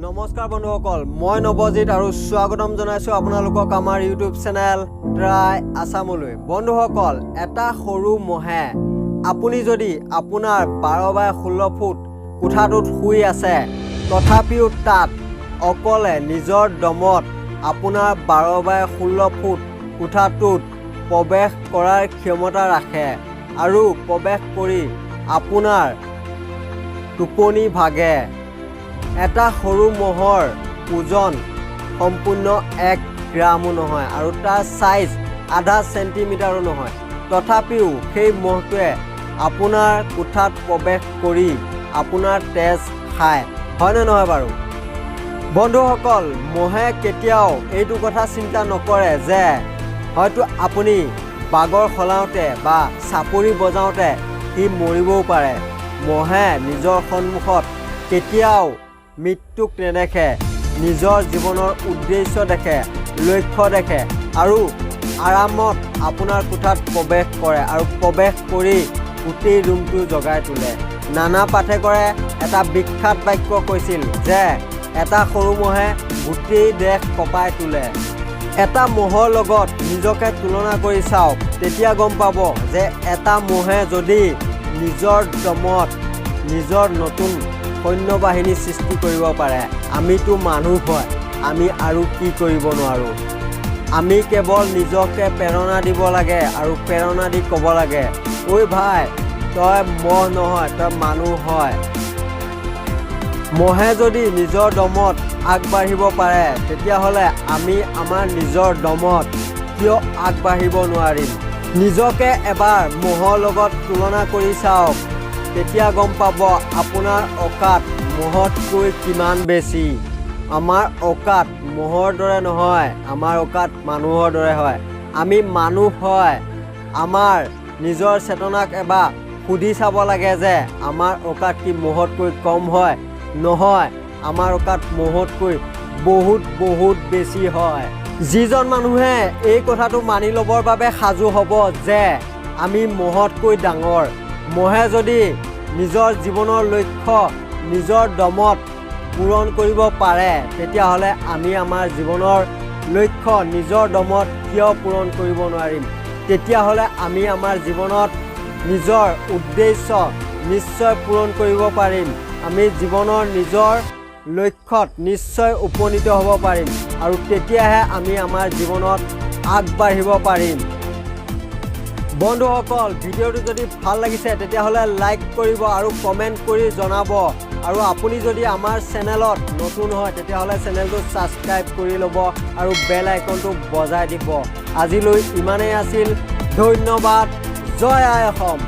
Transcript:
নমস্কাৰ বন্ধুসকল, মই নৱজিত আৰু স্বাগতম জনাইছোঁ আপোনালোকক আমাৰ ইউটিউব চেনেল ট্ৰাই আছামলৈ। বন্ধুসকল, এটা সৰু মহে আপুনি যদি আপোনাৰ 12x16 ফুট কোঠাটোত শুই আছে, তথাপিও তাত অকলে নিজৰ দমত আপোনাৰ 12x16 ফুট কোঠাটোত প্ৰৱেশ কৰাৰ ক্ষমতা ৰাখে আৰু প্ৰৱেশ কৰি আপোনাৰ টোপনি ভাগে। এটা সৰু মহৰ ওজন সম্পূৰ্ণ 1 গ্ৰামো নহয় আৰু তাৰ সাইজ আধা সেণ্টিমিটাৰো নহয়। তথাপিও সেই মহটোৱে আপোনাৰ কোঠাত প্ৰৱেশ কৰি আপোনাৰ তেজ খায়, হয়নে নহয় বাৰু? বন্ধুসকল, মহে কেতিয়াও এইটো কথা চিন্তা নকৰে যে হয়তো আপুনি বাগৰ সলাওঁতে বা চাপৰি বজাওঁতে সি মৰিবও পাৰে। মহে নিজৰ সন্মুখত কেতিয়াও মৃত্যুক নেদেখে, নিজৰ জীৱনৰ উদ্দেশ্য দেখে, লক্ষ্য দেখে আৰু আৰামত আপোনাৰ কোঠাত প্ৰৱেশ কৰে আৰু প্ৰৱেশ কৰি গোটেই ৰুমটো জগাই তোলে। নানা পাঠেকৰে এটা বিখ্যাত বাক্য কৈছিল যে এটা সৰু মহে গোটেই দেশ কঁপাই তোলে। এটা মহৰ লগত নিজকে তুলনা কৰি চাওক, তেতিয়া গম পাব যে এটা মহে যদি নিজৰ দমত নিজৰ নতুন সৈন্যবাহিনী সৃষ্টি কৰিব পাৰে, আমিতো মানুহ হয়, আমি আৰু কি কৰিব নোৱাৰোঁ। আমি কেৱল নিজকে প্ৰেৰণা দিব লাগে আৰু প্ৰেৰণা দি ক'ব লাগে, ঐ ভাই, তই মহ নহয়, তই মানুহ হয়। মহে যদি নিজৰ দমত আগবাঢ়িব পাৰে, তেতিয়াহ'লে আমি আমাৰ নিজৰ দমত কিয় আগবাঢ়িব নোৱাৰিম? নিজকে এবাৰ মহৰ লগত তুলনা কৰি চাওক, তেতিয়া গম পাব আপোনাৰ অকাত মহতকৈ কিমান বেছি। আমাৰ অকাত মহৰ দৰে নহয়, আমাৰ অকাত মানুহৰ দৰে হয়। আমি মানুহ হয়, আমাৰ নিজৰ চেতনাক এবাৰ সুধি চাব লাগে যে আমাৰ অকাত কি মহতকৈ কম হয়? নহয়, আমাৰ অকাত মহতকৈ বহুত বহুত বেছি হয়। যিজন মানুহে এই কথাটো মানি ল'বৰ বাবে সাজু হ'ব যে আমি মহতকৈ ডাঙৰ, মহে যদি নিজৰ জীৱনৰ লক্ষ্য নিজৰ দমত পূৰণ কৰিব পাৰে, তেতিয়াহ'লে আমি আমাৰ জীৱনৰ লক্ষ্য নিজৰ দমত কিয় পূৰণ কৰিব নোৱাৰিম? তেতিয়াহ'লে আমি আমাৰ জীৱনত নিজৰ উদ্দেশ্য নিশ্চয় পূৰণ কৰিব পাৰিম। আমি জীৱনৰ নিজৰ লক্ষ্যত নিশ্চয় উপনীত হ'ব পাৰিম আৰু তেতিয়াহে আমি আমাৰ জীৱনত আগবাঢ়িব পাৰিম। বন্ধুসকল, ভিডিঅ'টো যদি ভাল লাগিছে তেতিয়াহ'লে লাইক কৰিব আৰু কমেণ্ট কৰি জনাব। আৰু আপুনি যদি আমাৰ চেনেলত নতুন হয় তেতিয়াহ'লে চেনেলটো ছাবস্ক্ৰাইব কৰি ল'ব আৰু বেল আইকনটো বজাই দিব। আজিলৈ ইমানেই আছিল, ধন্যবাদ। জয় আই অসম।